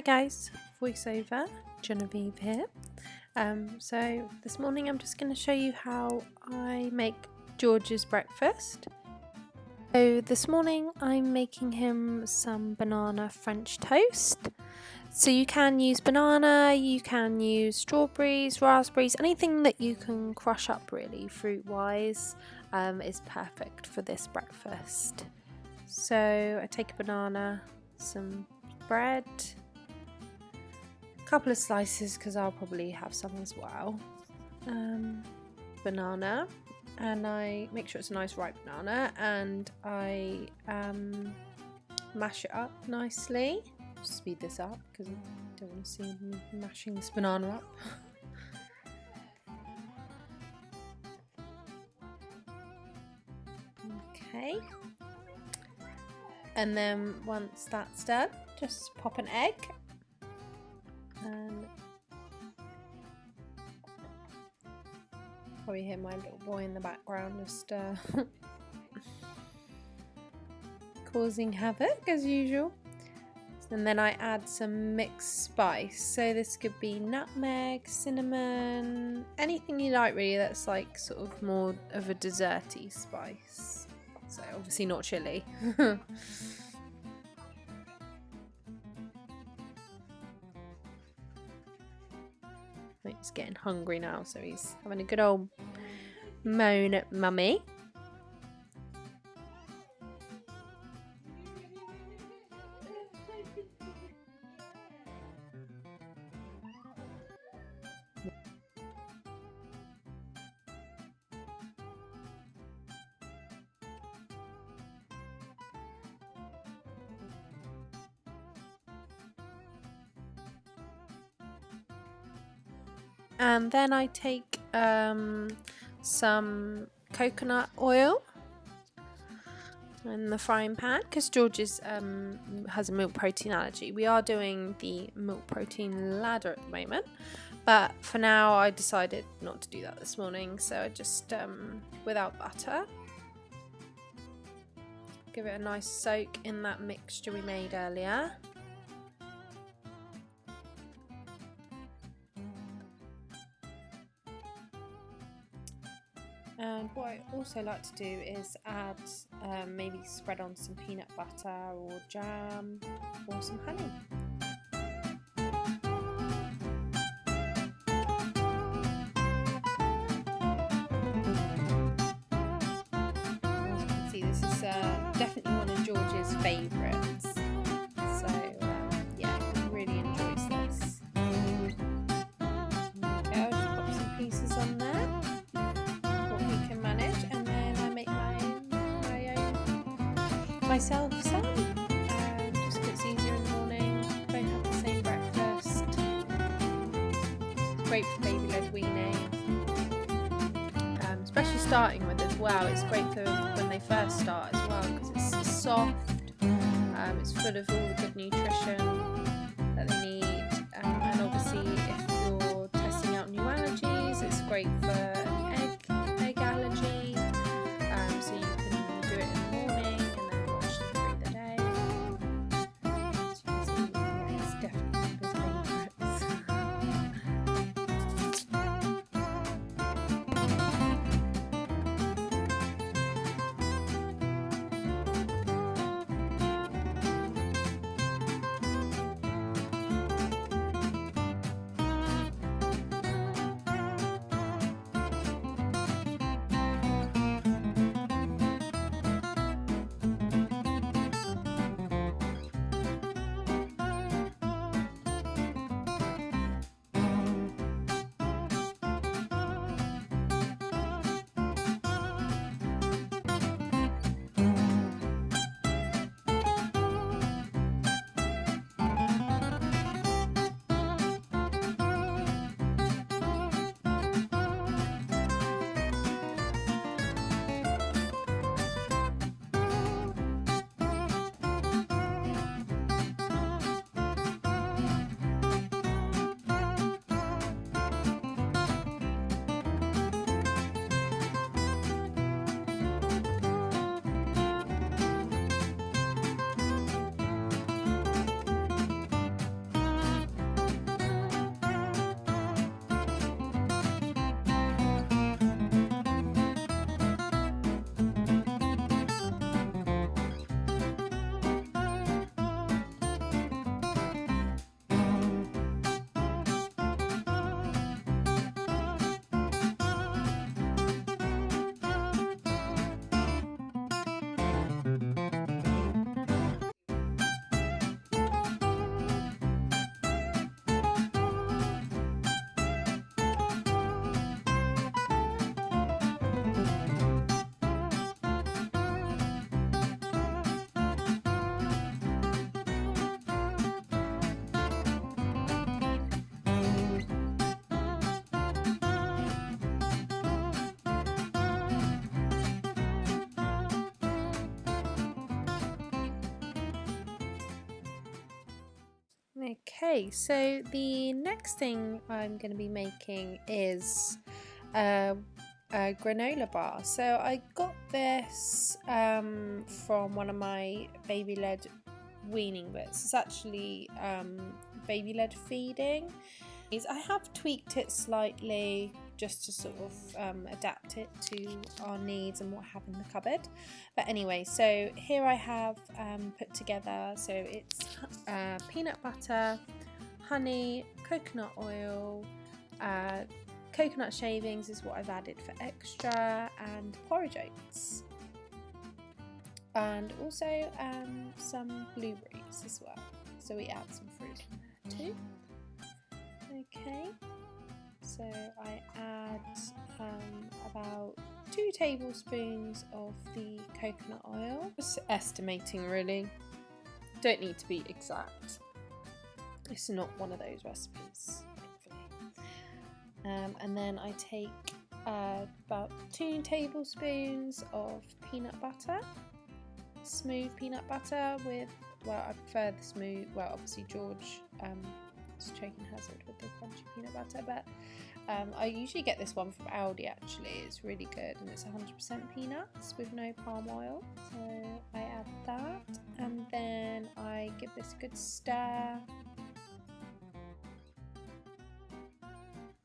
Hi guys, voiceover, Genevieve here. So this morning I'm just going to show you how I make George's breakfast. So this morning I'm making him some banana French toast. So you can use banana, you can use strawberries, raspberries, anything that you can crush up really fruit wise is perfect for this breakfast. So I take a banana, some bread, a couple of slices because I'll probably have some as well, banana, and I make sure it's a nice ripe banana, and I mash it up nicely. Just speed this up because I don't want to see me mashing this banana up. Okay. And then once that's done, just pop an egg, and probably hear my little boy in the background just causing havoc as usual. And then I add some mixed spice, so this could be nutmeg, cinnamon, anything you like really that's like sort of more of a desserty spice. So obviously not chili. He's getting hungry now, so he's having a good old moan at mummy. And then I take some coconut oil in the frying pan because George has a milk protein allergy. We are doing the milk protein ladder at the moment, but for now I decided not to do that this morning, so I just without butter, give it a nice soak in that mixture we made earlier. And what I also like to do is add, maybe spread on some peanut butter or jam or some honey. As you can see, this is definitely one of George's favourites. So yeah, he really enjoys this. Okay, I'll just pop some pieces on there. Myself some, just because it's easier in the morning. Both have the same breakfast. It's great for baby-led weaning, especially starting with as well. It's great for when they first start as well because it's soft. It's full of all the good nutrition that they need, and obviously if you're testing out new allergies, it's great for an egg allergy. So you can do it in the morning. Okay, so the next thing I'm going to be making is a granola bar. So I got this from one of my baby-led weaning books. It's actually baby-led feeding. I have tweaked it slightly just to sort of adapt it to our needs and what I have in the cupboard. But anyway, so here I have put together, so it's peanut butter, honey, coconut oil, coconut shavings is what I've added for extra, and porridge oats. And also some blueberries as well. So we add some fruit in there too. Okay, so I add about 2 tablespoons of the coconut oil. Just estimating really, don't need to be exact. It's not one of those recipes, thankfully. And then I take about 2 tablespoons of peanut butter, smooth peanut butter with, well, I prefer the smooth, well obviously George choking hazard with the crunchy peanut butter, but I usually get this one from Aldi actually. It's really good and it's 100% peanuts with no palm oil. So I add that and then I give this a good stir.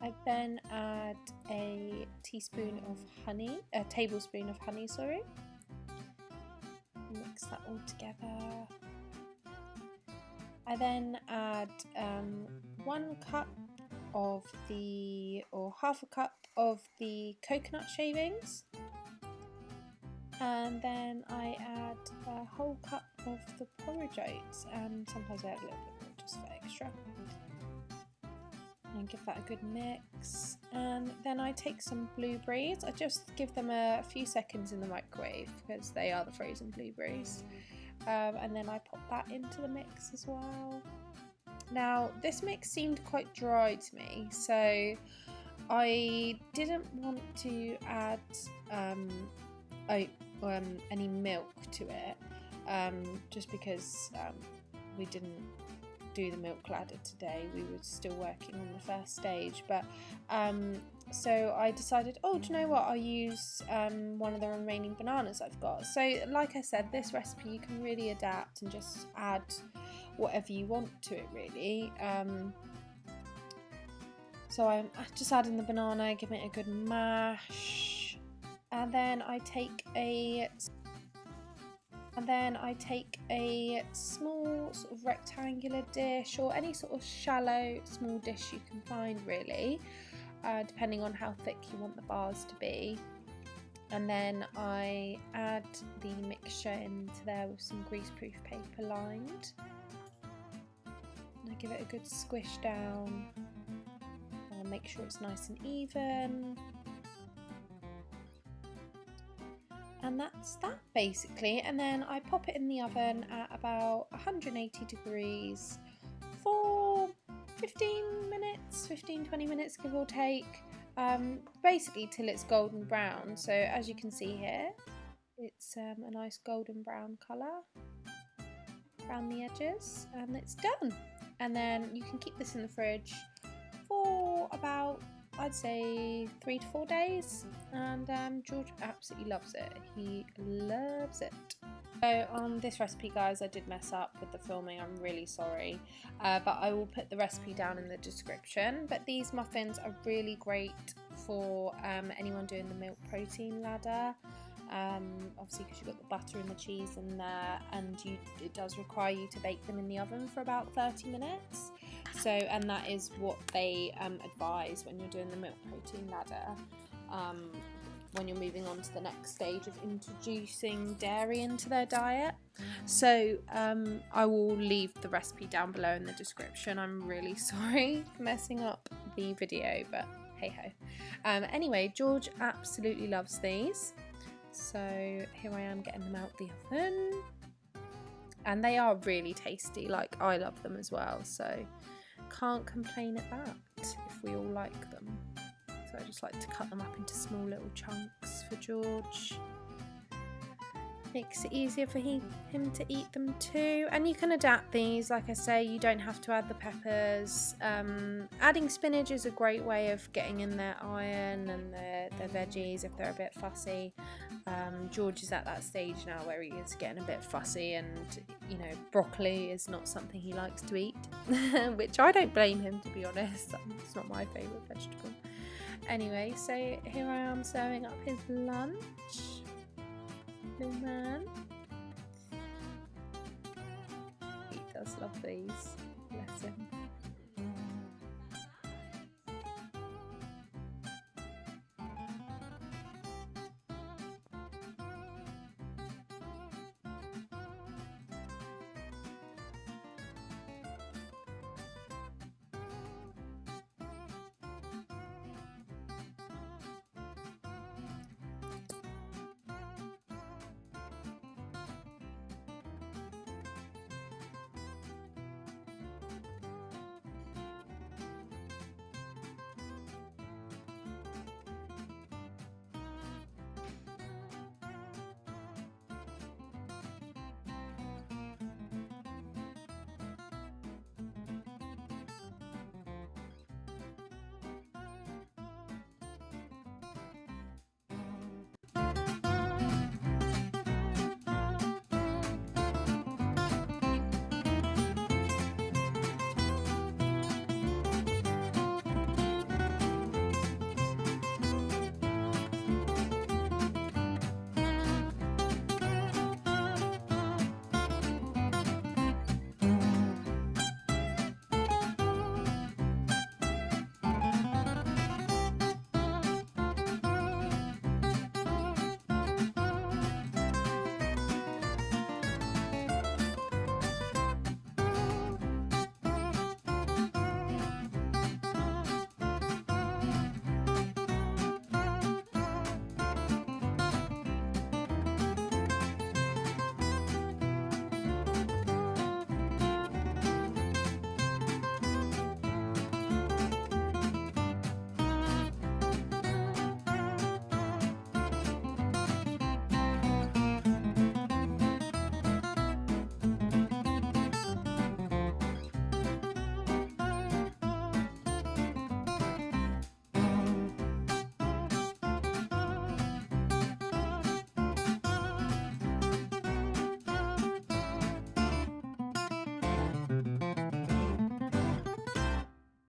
I then add a tablespoon of honey, sorry. Mix that all together. I then add 1 cup of or half a cup of the coconut shavings, and then I add a whole cup of the porridge oats, and sometimes I add a little bit more just for extra. And give that a good mix, and then I take some blueberries. I just give them a few seconds in the microwave because they are the frozen blueberries. And then I pop that into the mix as well. Now this mix seemed quite dry to me, so I didn't want to add any milk to it, just because we didn't do the milk ladder today. We were still working on the first stage, but so I decided, oh, do you know what, I'll use one of the remaining bananas I've got. So like I said, this recipe you can really adapt and just add whatever you want to it really. So I'm just adding the banana, giving it a good mash, and then I take a small sort of rectangular dish, or any sort of shallow small dish you can find really, depending on how thick you want the bars to be. And then I add the mixture into there with some greaseproof paper lined. And I give it a good squish down and make sure it's nice and even. And that's that basically, and then I pop it in the oven at about 180 degrees for 15-20 minutes give or take, basically till it's golden brown. So as you can see here, it's a nice golden brown colour around the edges, and it's done. And then you can keep this in the fridge for about, I'd say 3 to 4 days, and George absolutely loves it. He loves it. So on this recipe, guys, I did mess up with the filming. I'm really sorry, but I will put the recipe down in the description. But these muffins are really great for anyone doing the milk protein ladder. Obviously because you've got the butter and the cheese in there, and it does require you to bake them in the oven for about 30 minutes. So, and that is what they advise when you're doing the milk protein ladder, when you're moving on to the next stage of introducing dairy into their diet. So I will leave the recipe down below in the description. I'm really sorry for messing up the video, but hey ho. Anyway, George absolutely loves these. So here I am getting them out the oven, and they are really tasty. Like, I love them as well, so can't complain at that if we all like them. So I just like to cut them up into small little chunks for George. makes it easier for him to eat them too. And you can adapt these, like I say, you don't have to add the peppers. Adding spinach is a great way of getting in their iron and their veggies if they're a bit fussy. George is at that stage now where he is getting a bit fussy, and you know, broccoli is not something he likes to eat, which I don't blame him, to be honest. It's not my favourite vegetable. Anyway, so here I am serving up his lunch. Little man. He does love these. Bless him.